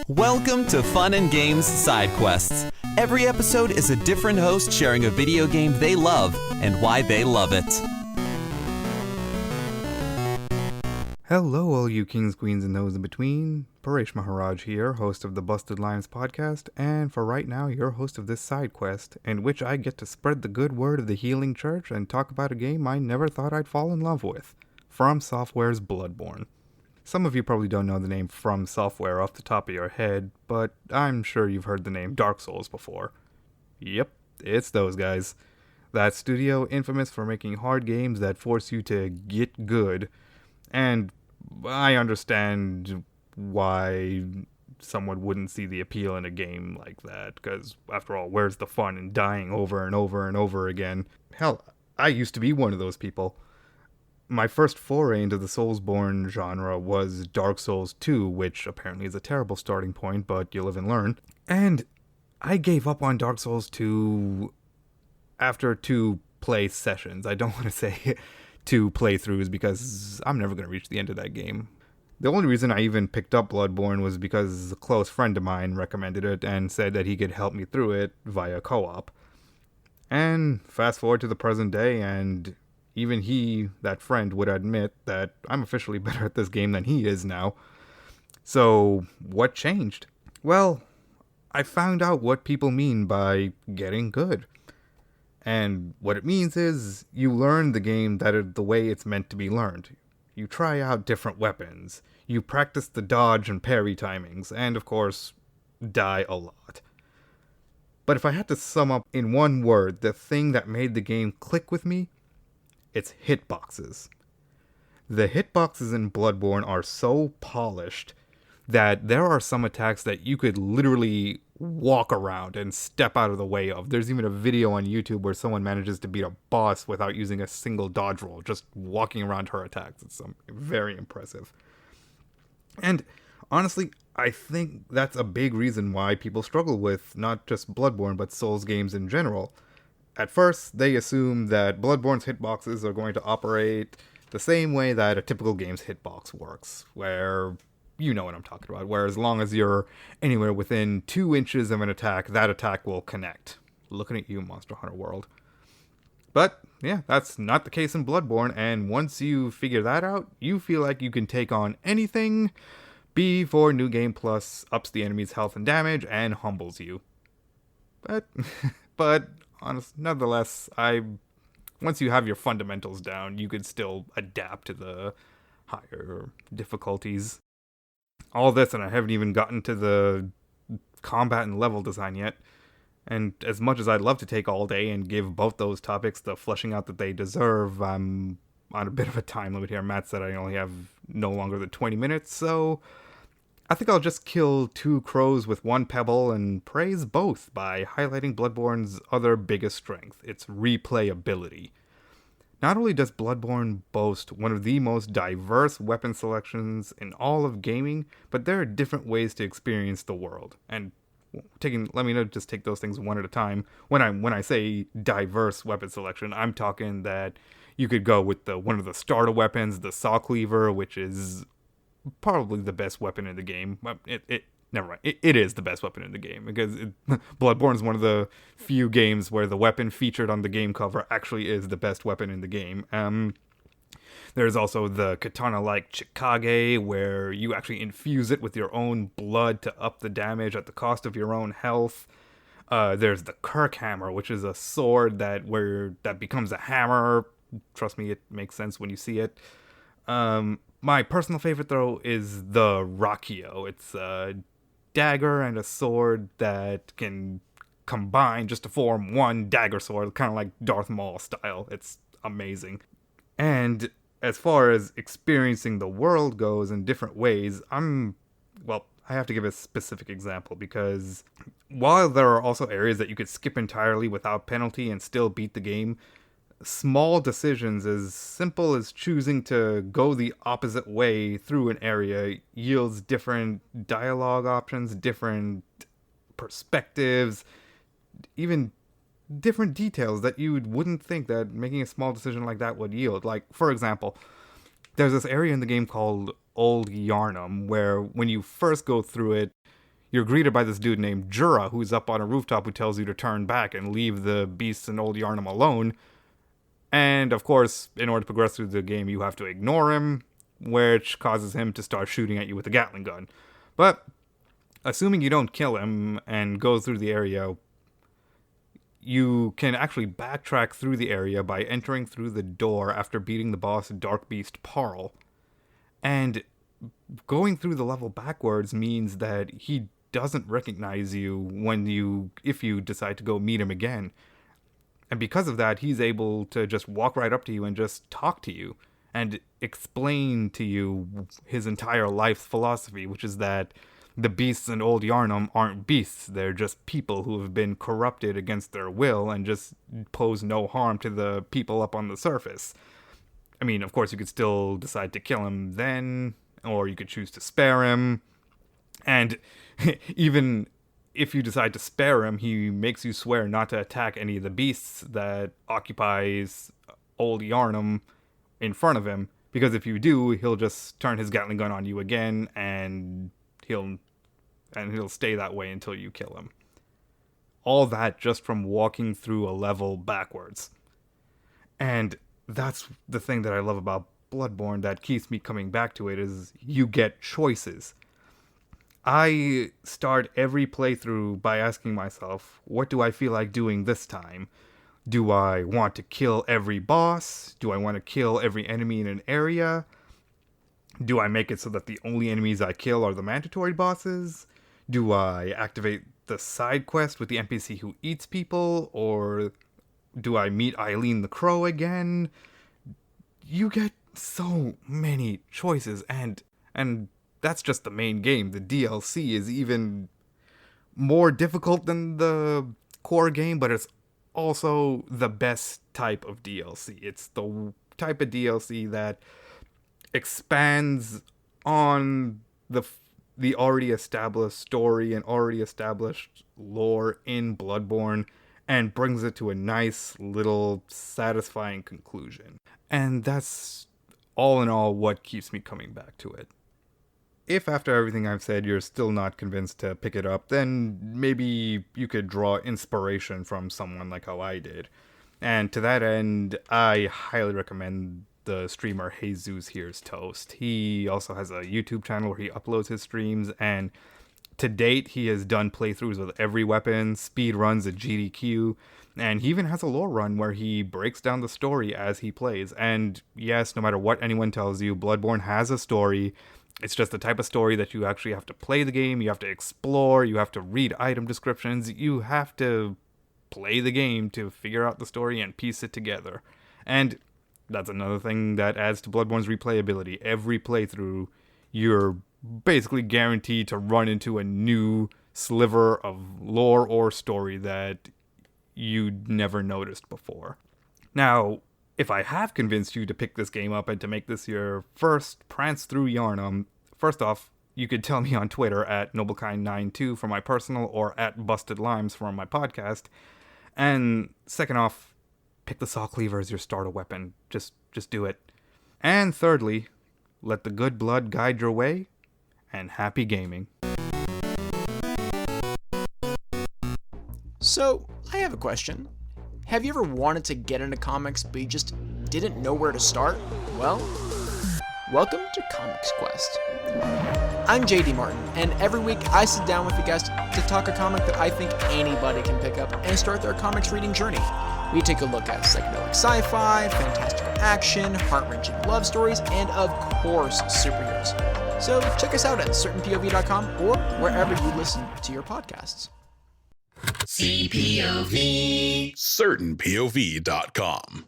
Welcome to Fun and Games Side Quests. Every episode is a different host sharing a video game they love and why they love it. Hello, all you kings, queens, and those in between. Paresh Maharaj here, host of the Busted Lions podcast, and for right now, your host of this side quest, in which I get to spread the good word of the Healing Church and talk about a game I never thought I'd fall in love with, FromSoftware's Bloodborne. Some of you probably don't know the name FromSoftware off the top of your head, but I'm sure you've heard the name Dark Souls before. Yep, it's those guys. That studio infamous for making hard games that force you to get good. And I understand why someone wouldn't see the appeal in a game like that, because after all, where's the fun in dying over and over and over again? Hell, I used to be one of those people. My first foray into the Soulsborne genre was Dark Souls 2, which apparently is a terrible starting point, but you live and learn. And I gave up on Dark Souls 2 after 2 play sessions. I don't want to say 2 playthroughs because I'm never going to reach the end of that game. The only reason I even picked up Bloodborne was because a close friend of mine recommended it and said that he could help me through it via co-op. And fast forward to the present day, and even he, that friend, would admit that I'm officially better at this game than he is now. So, what changed? Well, I found out what people mean by getting good. And what it means is, you learn the game the way it's meant to be learned. You try out different weapons. You practice the dodge and parry timings, and of course, die a lot. But if I had to sum up in one word the thing that made the game click with me, it's hitboxes. The hitboxes in Bloodborne are so polished that there are some attacks that you could literally walk around and step out of the way of. There's even a video on YouTube where someone manages to beat a boss without using a single dodge roll, just walking around her attacks. It's very impressive. And honestly, I think that's a big reason why people struggle with not just Bloodborne, but Souls games in general. At first, they assume that Bloodborne's hitboxes are going to operate the same way that a typical game's hitbox works, where you know what I'm talking about, where as long as you're anywhere within 2 inches of an attack, that attack will connect. Looking at you, Monster Hunter World. But, yeah, that's not the case in Bloodborne, and once you figure that out, you feel like you can take on anything. B for New Game Plus ups the enemy's health and damage and humbles you. But nonetheless, once you have your fundamentals down, you could still adapt to the higher difficulties. All this, and I haven't even gotten to the combat and level design yet. And as much as I'd love to take all day and give both those topics the fleshing out that they deserve, I'm on a bit of a time limit here. Matt said I only have no longer than 20 minutes, so I think I'll just kill 2 crows with 1 pebble and praise both by highlighting Bloodborne's other biggest strength, its replayability. Not only does Bloodborne boast one of the most diverse weapon selections in all of gaming, but there are different ways to experience the world. And let me just take those things one at a time. When I say diverse weapon selection, I'm talking that you could go with one of the starter weapons, the saw cleaver, which is probably the best weapon in the game. Never mind. It is the best weapon in the game, because Bloodborne is one of the few games where the weapon featured on the game cover actually is the best weapon in the game. There's also the katana-like Chikage, where you actually infuse it with your own blood to up the damage at the cost of your own health. There's the Kirkhammer, which is a sword that becomes a hammer. Trust me, it makes sense when you see it. My personal favorite, though, is the Rakio. It's a dagger and a sword that can combine just to form one dagger sword, kind of like Darth Maul style. It's amazing. And as far as experiencing the world goes in different ways, I have to give a specific example, because while there are also areas that you could skip entirely without penalty and still beat the game, small decisions as simple as choosing to go the opposite way through an area yields different dialogue options, different perspectives, even different details that you wouldn't think that making a small decision like that would yield. Like, for example, there's this area in the game called Old Yharnam, where when you first go through it, you're greeted by this dude named Jura, who's up on a rooftop, who tells you to turn back and leave the beasts and old Yharnam alone. And, of course, in order to progress through the game, you have to ignore him, which causes him to start shooting at you with a Gatling gun. But, assuming you don't kill him and go through the area, you can actually backtrack through the area by entering through the door after beating the boss Dark Beast Parl. And going through the level backwards means that he doesn't recognize you if you decide to go meet him again. And because of that, he's able to just walk right up to you and just talk to you and explain to you his entire life's philosophy, which is that the beasts in old Yharnam aren't beasts. They're just people who have been corrupted against their will and just pose no harm to the people up on the surface. I mean, of course, you could still decide to kill him then, or you could choose to spare him. And even if you decide to spare him, he makes you swear not to attack any of the beasts that occupies old Yharnam in front of him, because if you do, he'll just turn his Gatling gun on you again, and he'll stay that way until you kill him. All that just from walking through a level backwards. And that's the thing that I love about Bloodborne that keeps me coming back to it, is you get choices. I start every playthrough by asking myself, what do I feel like doing this time? Do I want to kill every boss? Do I want to kill every enemy in an area? Do I make it so that the only enemies I kill are the mandatory bosses? Do I activate the side quest with the NPC who eats people? Or do I meet Eileen the Crow again? You get so many choices, and that's just the main game. The DLC is even more difficult than the core game, but it's also the best type of DLC. It's the type of DLC that expands on the already established story and already established lore in Bloodborne and brings it to a nice little satisfying conclusion. And that's all in all what keeps me coming back to it. If after everything I've said you're still not convinced to pick it up, then maybe you could draw inspiration from someone like how I did. And to that end, I highly recommend the streamer Jesus Here's Toast. He also has a YouTube channel where he uploads his streams, and to date he has done playthroughs with every weapon, speed runs at GDQ, and he even has a lore run where he breaks down the story as he plays. And yes, no matter what anyone tells you, Bloodborne has a story. It's just the type of story that you actually have to play the game, you have to explore, you have to read item descriptions, you have to play the game to figure out the story and piece it together. And that's another thing that adds to Bloodborne's replayability. Every playthrough, you're basically guaranteed to run into a new sliver of lore or story that you'd never noticed before. Now, if I have convinced you to pick this game up and to make this your first prance through Yharnam, first off, you could tell me on Twitter at Noblekind92 for my personal, or at Busted Limes for my podcast. And second off, pick the Saw Cleaver as your starter weapon. Just do it. And thirdly, let the good blood guide your way, and happy gaming. So, I have a question. Have you ever wanted to get into comics, but you just didn't know where to start? Well, welcome to Comics Quest. I'm JD Martin, and every week I sit down with a guest to talk a comic that I think anybody can pick up and start their comics reading journey. We take a look at psychedelic sci-fi, fantastical action, heart-wrenching love stories, and of course, superheroes. So check us out at certainpov.com or wherever you listen to your podcasts. CPOV. CertainPOV.com.